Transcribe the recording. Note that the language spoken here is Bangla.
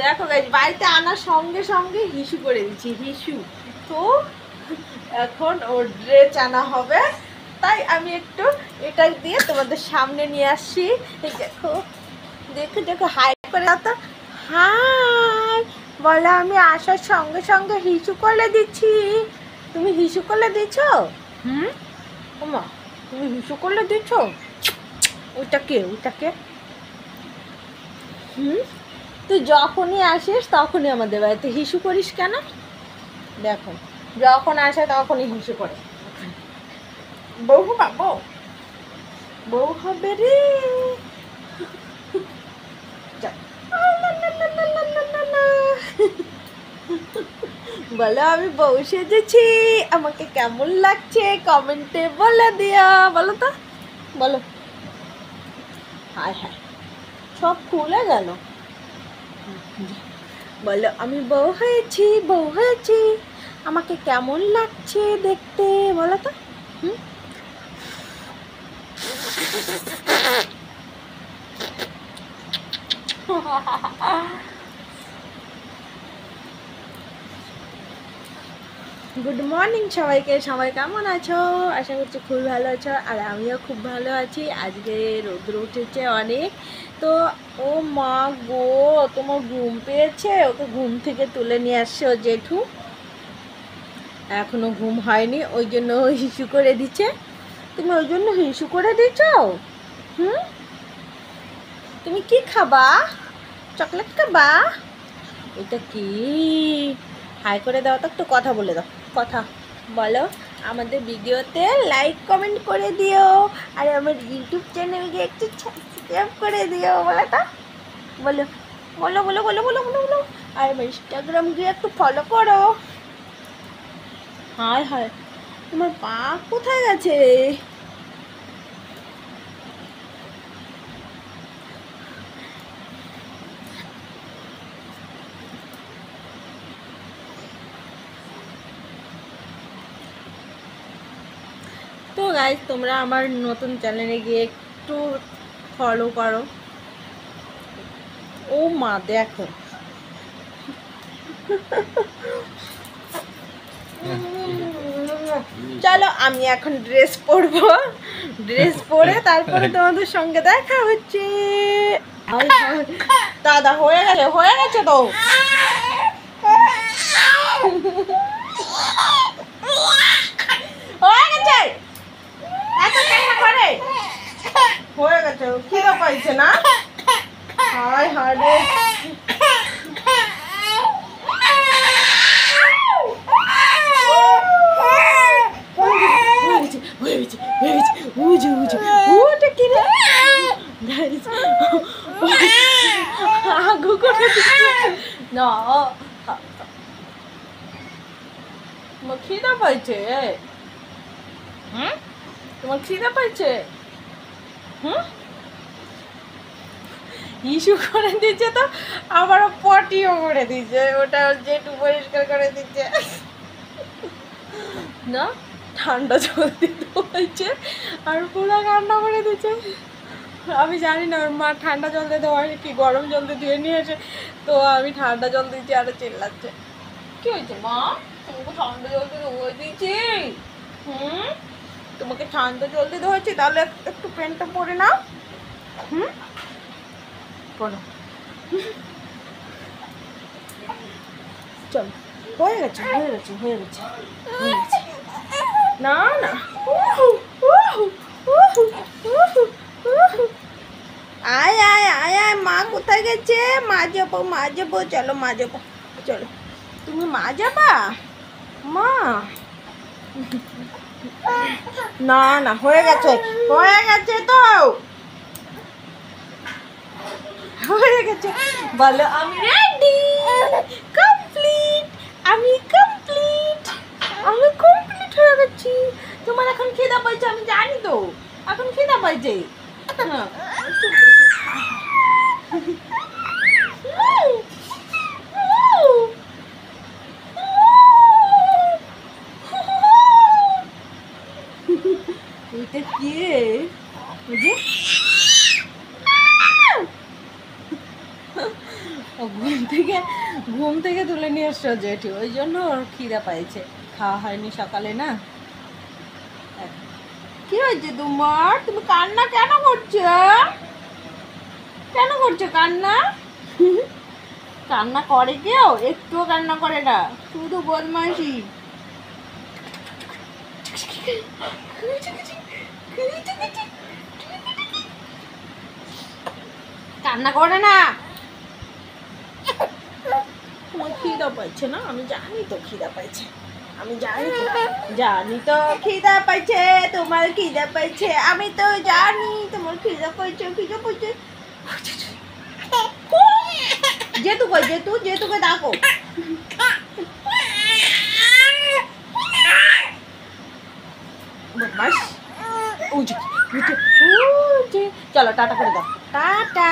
দেখো গাইজ বাড়িতে আনার সঙ্গে সঙ্গে হিসু করে দিচ্ছি, হিসু। তো এখন ওর ড্রেস আনা হবে, তাই আমি একটু এটা দিয়ে তোমাদের সামনে নিয়ে আসছি। দেখো দেখো দেখো, হাই করে তো, হাই বলো। আমি আসার সঙ্গে সঙ্গে হিসু করে দিচ্ছি। তুমি হিসু করে দিচ্ছ? ওমা, তুমি হিসু করে দিচ্ছ? ওইটাকে ওইটাকে তুই যখনই আসিস তখনই আমাদের বাড়িতে হিসু করিস কেন? দেখো যখন আসে তখনই হিসু করে। বউ হবা, বউ বউ হবে রে। বলো আমি বউ সেজেছি, আমাকে কেমন লাগছে কমেন্টে বলে দিও। বলো তো, বলো। হায় হায়, সব খুলে গেল। বলো আমি বউ হয়েছি, বউ হয়েছি, আমাকে কেমন লাগছে দেখতে, বলো তো। গুড মর্নিং সবাইকে, সবাই কেমন আছো? আশা করছি খুব ভালো আছো, আর আমিও খুব ভালো আছি। আজকে রৌদ্র উঠেছে অনেক, তো ও মা গো, তোমার ঘুম পেয়েছে? ওকে ঘুম থেকে তুলে নিয়ে আসছে ও জেঠু, এখনো ঘুম হয়নি, ওই জন্য হিসু করে দিচ্ছে। তুমি ওই জন্য হিসু করে দিচ্ছ? তুমি কি খাবা? চকলেট খাবা? এটা কি? হাই করে দাও তো, একটু কথা বলে দাও, কথা বলো। আমাদের ভিডিওতে লাইক কমেন্ট করে দিও, আর আমার ইউটিউব চ্যানেলকে একটু সাবস্ক্রাইব করে দিও, বলো তো, বলো বলো বলো বলো বলো বলো বলো। আর আমার ইনস্টাগ্রাম গিয়ে একটু ফলো করো। হায় হায়, তোমার পা কোথায় গেছে? তো গাইজ তোমরা আমার নতুন চ্যানেলে গিয়ে একটু ফলো করো। ও মা দেখো, চলো আমি এখন ড্রেস পরবো, ড্রেস পরে তারপরে তোমাদের সঙ্গে দেখা হচ্ছে। দাদা হয়ে গেছে, হয়ে গেছে তো। হয়ে গেছে, এত চেষ্টা করে হয়ে গেছে। খিদে পাইছে না? হায় হায় রে, তোমার খিদে পাইছে? তোমার খিদে পাইছে? ইস্যু করে দিচ্ছে তো, আবারও পটিও করে দিচ্ছে, ওটা যেটু পরিষ্কার করে দিচ্ছে না। ঠান্ডা জল দিতে বলছে আর পুরো কান্না করে দিচ্ছে। আমি জানি না ওর মা ঠান্ডা জল দিয়ে দেওয়া কি গরম জল দিয়ে ধুয়ে নিয়ে এসে, তো আমি ঠান্ডা জল দিচ্ছি, আরো চিল্লাচ্ছে। কি হয়েছে মা? তোমাকে ঠান্ডা জল দিয়ে ধুয়ে দিচ্ছি। তোমাকে ঠান্ডা জল দিয়ে ধুয়েছি, তাহলে একটু প্যান্টটা পরে নাও। পড়ো, চলো। হয়ে গেছে হয়ে গেছে হয়ে গেছে হয়ে গেছে। না না, আয় আয় আয় আয়, মা কোথায় গেছে? মা যাবো, মা যাবো, চলো মা যাবো, চলো। তুমি মা যাবা? মা না না, হয়ে গেছে, হয়ে গেছে তো, হয়ে গেছে। বলো আমি রেডি, কমপ্লিট, আমি কমপ্লিট, আমি কমপ্লিট হয়ে গেছি। তোমার এখন খিদা পাইছে আমি জানি তো, এখন খিদা পাইছে। এটা কে? বুঝে ও ঘুম থেকে তুলে নিয়ে এসছো জেঠু, ওই জন্য ওর খিদা পাইছে, খাওয়া হয়নি সকালে না। কি হয়েছে তোমার? তুমি কান্না কেন করছো? কেন করছো কান্না? কান্না করে কেউ? একটুও কান্না করে না, শুধু বদমাইশি। কান্না করে না। তোমার খিদা পাইছে না? আমি জানি তো খিদা পাইছে, আমি জানি তো খিদা পাইছে, তোমার খিদা পাইছে, আমি তো জানি তোমার খিদা পাইছে। যেতু কই, যেতুকে ডাকো। বদমাস। চলো টাটা করে দাও, টাটা।